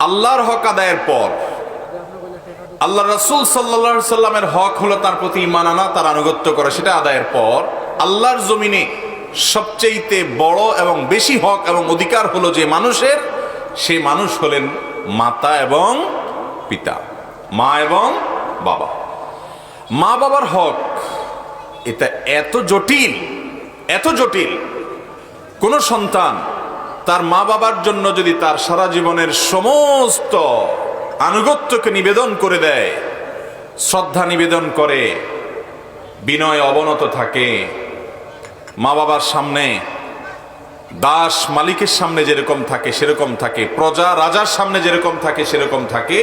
আল্লাহর হক আদায়ের পর আল্লাহ রাসূল সাল্লাল্লাহু আলাইহি সাল্লামের হক হলো তার প্রতি ঈমান আনা, তার আনুগত্য করা, সেটা আদায়ের পর আল্লাহর জমিনে সবচেয়ে বড় এবং বেশি হক এবং অধিকার হলো যে মানুষের, সে মানুষ হলেন মাতা এবং পিতা, মা এবং বাবা। মা বাবার হক এটা এত জটিল, এত জটিল। কোন সন্তান তার মা বাবার জন্য যদি তার সারা জীবনের সমস্ত আনুগত্যকে নিবেদন করে দেয়, শ্রদ্ধা নিবেদন করে, বিনয় অবনত থাকে, মা বাবার সামনে দাস মালিকের সামনে যেরকম থাকে সেরকম থাকে, প্রজা রাজার সামনে যেরকম থাকে সেরকম থাকে,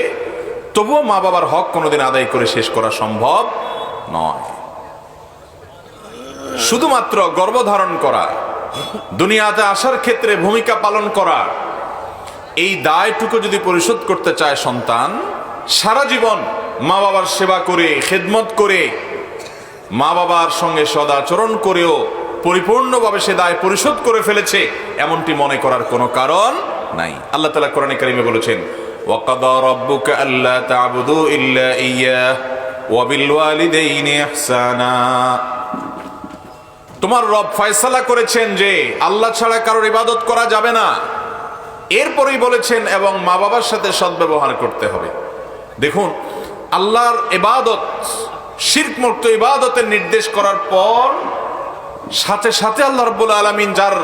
তবুও মা বাবার হক কোনোদিন আদায় করে শেষ করা সম্ভব নয়। শুধুমাত্র গর্ভধারণ করা, দুনিয়াতে আসার ক্ষেত্রে ভূমিকা পালন করা, এই দায়টুকু যদি পরিশোধ করতে চায় সন্তান, সারা জীবন মা বাবার সেবা করে, খেদমত করে, মা বাবার সঙ্গে সদাচরণ করেও পরিপূর্ণভাবে সে দায় পরিশোধ করে ফেলেছে, এমনটি মনে করার কোনো কারণ নাই। আল্লাহ তাআলা কোরআনে কারিমে বলেছেন, ওয়াকাদা রাব্বুকা আল্লা তা'বুদু ইল্লা ইয়্যাহু ওয়া বিল ওয়ালিদাইনি ইহসানা। তোমার রব ফয়সালা করেছেন যে আল্লাহ ছাড়া কারোর ইবাদত করা যাবে না। এরপরেই বলেছেন এবং মা বাবার সাথে সদ্ব্যবহার করতে হবে। দেখুন, আল্লাহর ইবাদত, শিরক মুক্ত ইবাদতের নির্দেশ করার পর সাথে সাথে আল্লাহ রাব্বুল আলামিন যার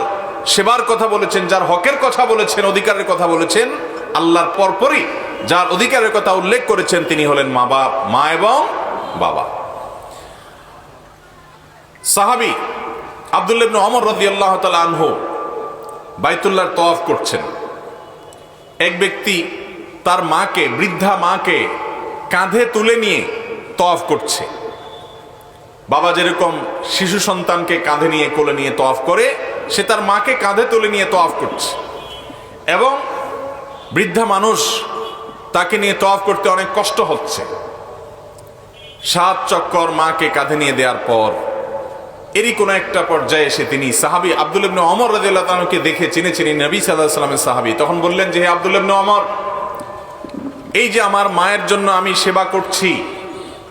সেবার কথা বলেছেন, যার হকের কথা বলেছেন, অধিকারের কথা বলেছেন, আল্লাহর পরপরই যার অধিকারের কথা উল্লেখ করেছেন তিনি হলেন মা এবং বাবা। সাহাবী আব্দুল্লাহ ইবনে ওমর রাদিয়াল্লাহু তাআলা আনহু বাইতুল্লাহর তওয়াফ করছেন। এক ব্যক্তি তার মাকে, বৃদ্ধা মাকে কাঁধে তুলে নিয়ে তওয়াফ করছে। বাবা যেরকম শিশু সন্তানকে কাঁধে নিয়ে কোলে নিয়ে তওয়াফ করে, সে তার মাকে কাঁধে তুলে নিয়ে তওয়াফ করছে এবং বৃদ্ধা মানুষ, তাকে নিয়ে তওয়াফ করতে অনেক কষ্ট হচ্ছে। 7 চক্কর মাকে কাঁধে নিয়ে দেওয়ার পর এরই কোনো একটা পর্যায়ে এসে তিনি সাহাবী আব্দুল্লাহ ইবনে ওমর রাদিয়াল্লাহু তাআলাকে দেখে চিনেছেন নবী সাল্লাল্লাহু আলাইহি ওয়াসাল্লামের সাহাবী। তখন বললেন যে, হে আব্দুল্লাহ ইবনে ওমর, এই যে আমার মায়ের জন্য আমি সেবা করছি,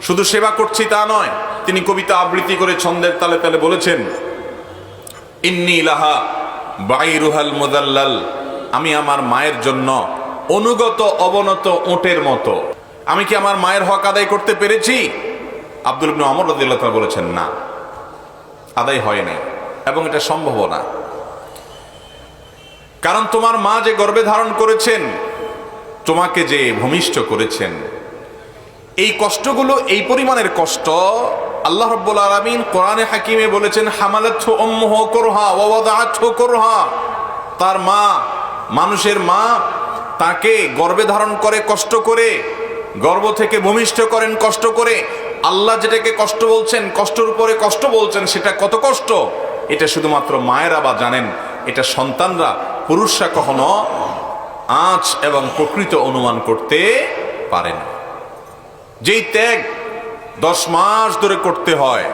শুধু সেবা করছি তা নয়, তিনি কবিতা আবৃত্তি করে ছন্দের তালে তালে বলেছেন, ইন্নী লাহা বাইরুহাল মুদাল্লাল, আমি আমার মায়ের জন্য অনুগত অবনত উটের মতো। আমি কি আমার মায়ের হক আদায় করতে পেরেছি? আব্দুল্লাহ ইবনে ওমর রাদিয়াল্লাহু তাআলা বলেছেন, না, আদায় হয় নাই এবং এটা সম্ভব না। কারণ তোমার মা যে গর্ভে ধারণ করেছেন, তোমাকে যে ভূমিষ্ঠ করেছেন, এই কষ্টগুলো, এই পরিমাণের কষ্ট আল্লাহ রাব্বুল আলামিন কোরআনে হাকিমে বলেছেন, হামালাতহু উম্মুহু কুরহা ওয়া ওয়াদাআতহু কুরহা। তার মা, মানুষের মা, তাকে গর্ভে ধারণ করে কষ্ট করে, গর্ভ থেকে ভূমিষ্ঠ করেন কষ্ট করে। আল্লাহ যেটাকে কষ্ট বলছেন, কষ্টের উপরে কষ্ট বলছেন, সেটা কত কষ্ট এটা শুধুমাত্র মায়েরা বা জানেন। এটা সন্তানরা, পুরুষরা কখনো আঁচ এবং প্রকৃত অনুমান করতে পারে না। যেই ত্যাগ 10 মাস ধরে করতে হয়,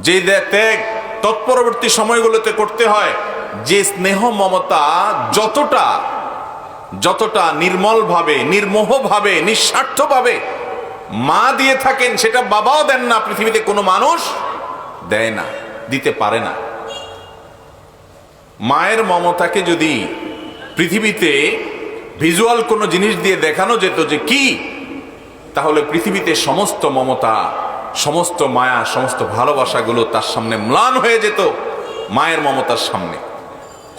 যেই ত্যাগ তৎপরবর্তী সময়গুলোতে করতে হয়, যে স্নেহ মমতা যতটা নির্মলভাবে, নির্মোহভাবে, নিঃস্বার্থভাবে মা দিয়ে থাকেন, সেটা বাবাও দেন না, পৃথিবীতে কোনো মানুষ দেয় না, দিতে পারে না। মায়ের মমতাকে যদি পৃথিবীতে ভিজুয়াল কোনো জিনিস দিয়ে দেখানো যেত যে কি, তাহলে পৃথিবীতে সমস্ত মমতা, সমস্ত মায়া, সমস্ত ভালোবাসাগুলো তার সামনে ম্লান হয়ে যেত মায়ের মমতার সামনে।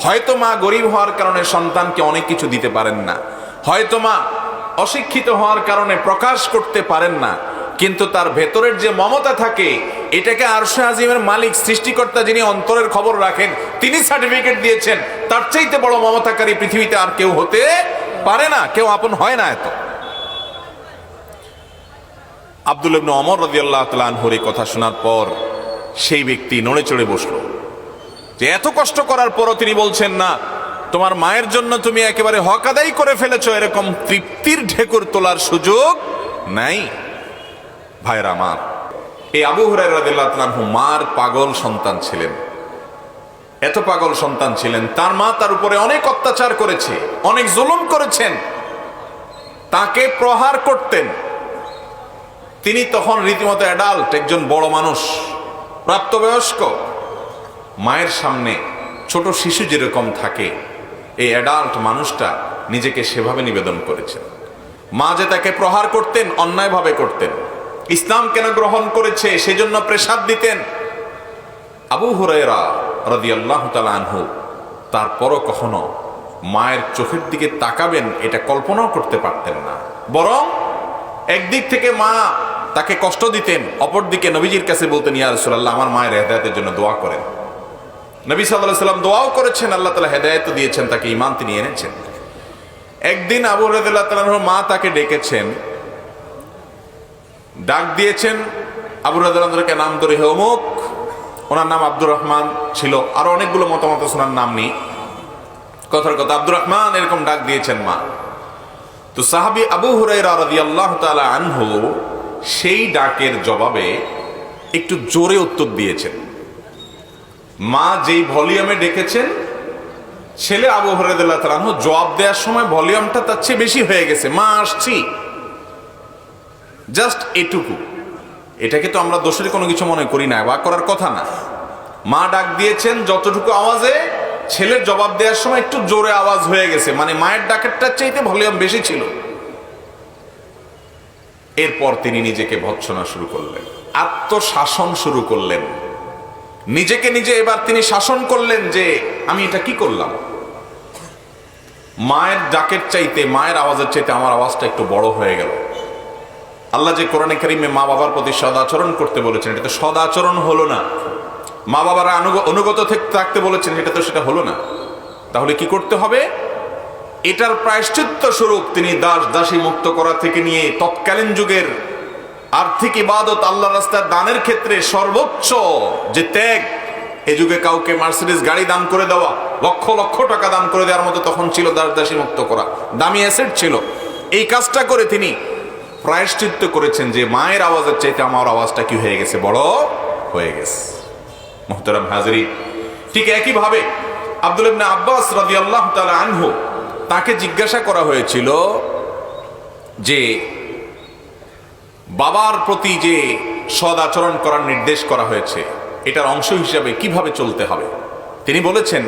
হয়তো মা গরিব হওয়ার কারণে সন্তানকে অনেক কিছু দিতে পারেন না, হয়তো মা অশিক্ষিত হওয়ার কারণে প্রকাশ করতে পারেন না, কিন্তু তার ভেতরের যে মমতা থাকে, এটাকে আরশে আজিমের মালিক, সৃষ্টিকর্তা, যিনি অন্তরের খবর রাখেন, তিনি সার্টিফিকেট দিয়েছেন, তার চাইতে বড় মমতাকারী পৃথিবীতে আর কেউ হতে পারে না, কেউ আপন হয় না এত। আব্দুল্লাহ ইবনে ওমর রাদিয়াল্লাহু তাআলা আনহুর এই কথা শোনার পর সেই ব্যক্তি নড়ে চড়ে বসলো, যে এত কষ্ট করার পরও তিনি বলছেন, না, তোমার মায়ের জন্য তুমি একেবারে হক আদায় করে ফেলেছো, এরকম তৃপ্তির ঢেকুর তোলার সুযোগ নাই। ভাইরা আমার, এই আবু হুরায়রা রাদিয়াল্লাহু তাআলা আনহু মার পাগল সন্তান ছিলেন। এত পাগল সন্তান ছিলেন, তার মা তার উপরে অনেক অত্যাচার করেছে, অনেক জুলুম করেছেন, তাকে প্রহার করতেন। তিনি তখন রীতিমতো অ্যাডাল্ট, একজন বড় মানুষ, প্রাপ্তবয়স্ক। মায়ের সামনে ছোট শিশু যেরকম থাকে, এই অ্যাডাল্ট মানুষটা নিজেকে সেভাবে নিবেদন করেছেন। মা যে তাকে প্রহার করতেন, অন্যায়ভাবে করতেন, ইসলাম কেন গ্রহণ করেছে সেজন্য প্রেসার দিতেন। আবু হুরায়রা রাদিয়াল্লাহু তাআলা আনহু তারপরও কখনো মায়ের চোখের দিকে তাকাবেন এটা কল্পনাও করতে পারতেন না। বরং একদিক থেকে মা তাকে কষ্ট দিতেন, অপরদিকে নবীজির কাছে বলতেন, ইয়া রাসূলুল্লাহ, আমার মায়ের হেদায়েতের জন্য দোয়া করেন। নবী সাল্লাল্লাহু আলাইহি ওয়াসাল্লাম দোয়াও করেছেন, আল্লাহ তাআলা হেদায়েত দিয়েছেন, তাকে ঈমান তিনি এনেছেন। একদিন আবু হুরায়রা রাদিয়াল্লাহু তাআলার মা তাকে ডেকেছেন, ডাক দিয়েছেন। আবু হুরায়রা রাদিয়াল্লাহু নাম ধরে, হে অমুক, ওনার নাম আব্দুর রহমান ছিল, আরো অনেকগুলো মতামত ওনার নাম নেই, কথার কথা আব্দুর রহমান এরকম ডাক দিয়েছেন মা। তো সাহাবী আবু হুরায়রা রাদিয়াল্লাহু তাআলা আনহু সেই ডাকের জবাবে একটু জোরে উত্তর দিয়েছেন। মা যেই ভলিউমে ডেকেছেন, ছেলে আবু হুরায়রা রাদিয়াল্লাহু তাআলা আনহু জবাব দেওয়ার সময় ভলিউমটা তার চেয়ে বেশি হয়ে গেছে, মা আসছি, জাস্ট এটুকু। এটাকে তো আমরা দোষের কোনো কিছু মনে করি না, বা করার কথা না। মা ডাক দিয়েছেন যতটুকু আওয়াজে, ছেলের জবাব দেওয়ার সময় একটু জোরে আওয়াজ হয়ে গেছে, মানে মায়ের ডাকেরটার চাইতে ভলিউম বেশি ছিল। এরপর তিনি নিজেকে ভৎসনা শুরু করলেন, আত্মশাসন শুরু করলেন, নিজেকে নিজে এবার তিনি শাসন করলেন যে আমি এটা কি করলাম। মায়ের ডাকের চাইতে, মায়ের আওয়াজের চাইতে আমার আওয়াজটা একটু বড় হয়ে গেল। আল্লাহ যে কোরআনে কারিমে মা বাবার প্রতি সদাচরণ করতে বলেছেন, এটা তো সদাচরণ হলো না। মা বাবারা অনুগত থাকতে বলেছেন, এটা তো সেটা হলো না। তাহলে কি করতে হবে? এটার প্রায়শ্চিত্ত স্বরূপ তিনি দাস দাসী মুক্ত করা থেকে নিয়ে তৎকালীন যুগের আর্থিক ইবাদত, আল্লাহ রাস্তায় দানের ক্ষেত্রে সর্বোচ্চ যে ত্যাগ, এ যুগে কাউকে মার্সিডিজ গাড়ি দান করে দেওয়া, লক্ষ লক্ষ টাকা দান করে দেওয়ার মতো তখন ছিল দাস দাসী মুক্ত করা, দামি অ্যাসেট ছিল। এই কাজটা করে তিনি প্রায়শ্চিত্ত করেছেন যে মায়ের আওয়াজের চাইতে আমার আওয়াজটা কি হয়ে গেছে, বড় হয়ে গেছে। মুহতারাম হাজিরিন, ঠিক একইভাবে আব্দুল্লাহ ইবনে আব্বাস রাদিয়াল্লাহু তাআলা আনহু, তাকে জিজ্ঞাসা করা হয়েছিল যে বাবার প্রতি যে সদ আচরণ করার নির্দেশ করা হয়েছে, এটার অংশ হিসাবে কিভাবে চলতে হবে। তিনি বলেছেন,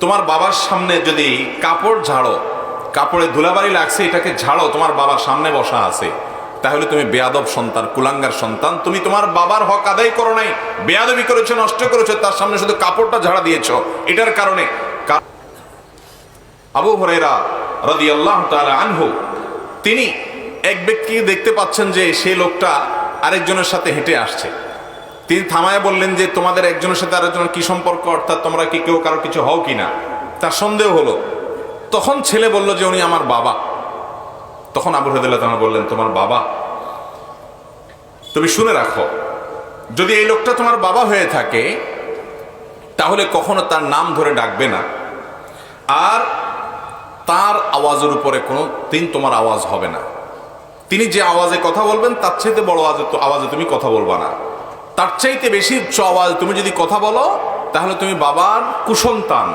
তোমার বাবার সামনে যদি কাপড় ঝাড়ো, কাপড়ে ধুলাবাড়ি লাগছে, এটাকে ঝাড়ো, তোমার বাবার সামনে বসা আছে, তাহলে তুমি বেয়াদব সন্তান, কুলাঙ্গার সন্তান। তুমি তোমার বাবার হক আদায় করো নাই, বেয়াদবি করেছো, নষ্ট করেছো, তার সামনে শুধু কাপড়টা ঝাড়া দিয়েছো। এটার কারণে আবু হুরায়রা রাদিয়াল্লাহু তাআলা আনহু তিনি এক ব্যক্তিকে দেখতে পাচ্ছেন যে সেই লোকটা আরেকজনের সাথে হেঁটে আসছে। তিনি থামায় বললেন যে তোমাদের একজনের সাথে আরেকজনের কি সম্পর্ক, অর্থাৎ তোমরা কি কেউ কারো কিছু হও কিনা। তার সন্দেহ হলো। তখন ছেলে বলল যে উনি আমার বাবা। তখন আবু হুরায়রা রাদিয়াল্লাহু তাআলা বললেন, তোমার বাবা? তুমি শুনে রাখো, যদি এই লোকটা তোমার বাবা হয়ে থাকে তাহলে কখনো তার নাম ধরে ডাকবে না, আর তার আওয়াজের উপরে কোনো দিন তোমার আওয়াজ হবে না। তিনি যে আওয়াজে কথা বলবেন তার চাইতে বড় আওয়াজে তুমি কথা বলবা না, তার চাইতে বেশি উচ্চ আওয়াজ তুমি যদি কথা বলো তাহলে তুমি বাবার কুসন্তান,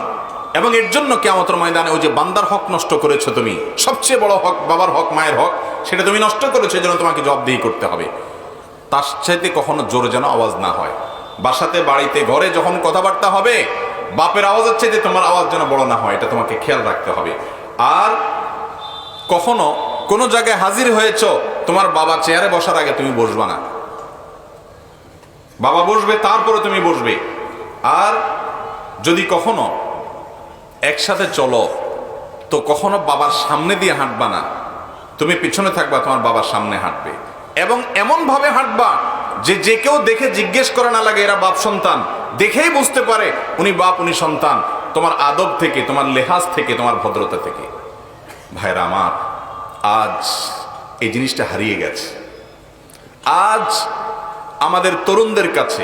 এবং এর জন্য কিয়ামতের ময়দানে ওই যে বান্দার হক নষ্ট করেছো তুমি, সবচেয়ে বড় হক বাবার হক, মায়ের হক, সেটা তুমি নষ্ট করেছো, এর জন্য তোমাকে জবাবদিহি করতে হবে। তার চাইতে কখনো জোরে যেন আওয়াজ না হয়। বাসাতে, বাড়িতে, ঘরে যখন কথাবার্তা হবে, বাপের আওয়াজের চাইতে তোমার আওয়াজ যেন বড় না হয়, এটা তোমাকে খেয়াল রাখতে হবে। আর কখনো কোনো জায়গায় হাজির হয়েছ, তোমার বাবা চেয়ারে বসার আগে তুমি বসবা না, বাবা বসবে তারপরে তুমি বসবে। আর যদি কখনো একসাথে চলো তো কখনো বাবার সামনে দিয়ে হাঁটবা না, তুমি পিছনে থাকবা, তোমার বাবার সামনে হাঁটবে, এবং এমন ভাবে হাঁটবা যে যে কেউ দেখে জিজ্ঞেস করে না লাগে এরা বাপ সন্তান, দেখেই বুঝতে পারে উনি বাপ উনি সন্তান, তোমার আদব থেকে, তোমার লেহাজ থেকে, তোমার ভদ্রতা থেকে। ভাইরা আমার, আজ এই জিনিসটা হারিয়ে গেছে। আজ আমাদের তরুণদের কাছে,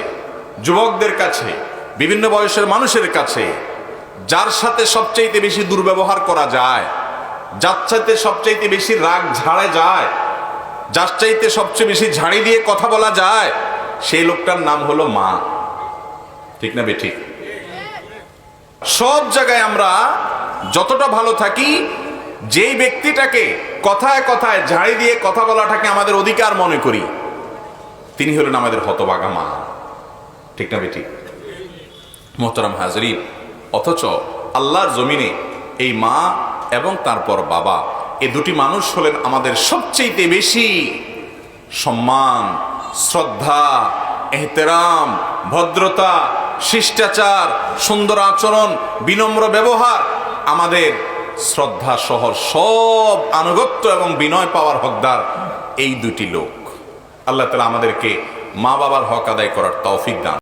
যুবকদের কাছে, বিভিন্ন বয়সের মানুষের কাছে যার সাথে সবচাইতে বেশি দুর্ব্যবহার করা যায়, যার চাইতে সবচাইতে বেশি রাগ ঝাড়ে যায়, যার চাইতে সবচেয়ে বেশি ঝাড়ি দিয়ে কথা বলা যায়, সেই লোকটার নাম হলো মা। ঠিক না বেঠিক? সব জায়গায় আমরা যতটা ভালো থাকি, যেই ব্যক্তিটাকে কথায় কথায় ঝাড়ি দিয়ে কথা বলাটাকে আমাদের অধিকার মনে করি, তিনি হলেন আমাদের হতভাগা মা। ঠিক না বেটি? মোহতারাম হাজরিন, অথচ আল্লাহর জমিনে এই মা এবং তারপর বাবা, এই দুটি মানুষ হলেন আমাদের সবচেয়ে বেশি সম্মান, শ্রদ্ধা, এহতেরাম, ভদ্রতা, শিষ্টাচার, সুন্দর আচরণ, বিনম্র ব্যবহার, আমাদের শ্রদ্ধা সহ সব আনুগত্য এবং বিনয় পাওয়ার হকদার এই দুটি লোক। আল্লাহ তাআলা আমাদেরকে মা বাবার হক আদায় করার তৌফিক দান।